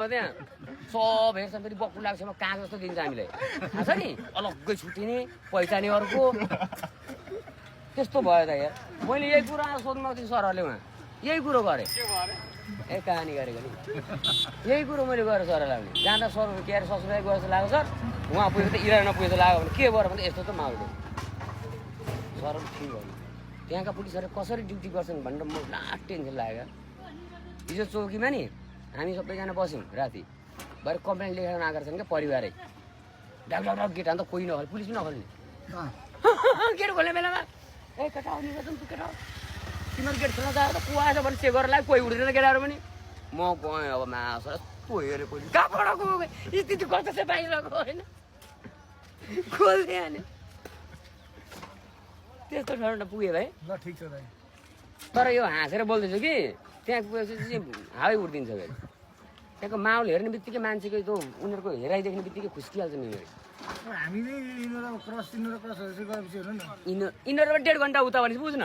त्यहाँ सब हेर्छ फेरि बक्कु लाग्छ काग जस्तो दिन्छ हामीलाई थाहा छ नि अलग्गै छुट्टिने पैसा नि अर्को त्यस्तो भयो त यार मैले यही कुरा सोध्नु माग्थेँ सरहरूले उहाँ यही कुरो गरेँ ए कहानी गरेको नि यही कुरो मैले गरेँ सरलाई भने जाँदा सर के अरे ससुराली गएर जस्तो लाग्यो सर उहाँ पुगेको त इरा नपुगेको लाग्यो भने के गरेर भने यस्तो त माग्यो सर ठिक भयो त्यहाँका पुलिसहरूले कसरी ड्युटी गर्छन् भनेर म लास्ट टेन्सन लाग्यो हिजो चौकीमा नि हामी सबैजना बस्यौँ राति भरे कम्प्लेन लेखेर आएका छन् क्या परिवारै ढाक ढाक ढाक गेट हाल्दा कोही नखोल्ने पुलिस पनि नखोल्ने गेट खोल्ने बेलामा ए केटा आउने गर्छन् तँ केटा तिमीहरू गेट खोल्न जाएर त को आएछ भने चेक गरेर लाग्यो कोही उठ्दैन केटाहरू पनि म गएँ अब मासर को हेरेँ कोही कहाँबाट गयो स्थिति कस्तो छ बाहिरको होइन खोल्दै हाने त्यस्तो ठाउँमा पुगेँ भाइ ल ठिक छ भाइ तर यो हाँसेर बोल्दैछु कि त्यहाँ पुगेपछि हावै उठिदिन्छ फेरि त्यहाँको माहौल हेर्ने बित्तिकै मान्छेको त्यो उनीहरूको हेराइ देख्ने बित्तिकै खुस्किहाल्छ नि हामीले यिनीहरू क्रस गएपछि हेर्नु न यिनीहरूबाट 1.5 घन्टा उता भनेपछि बुझ्न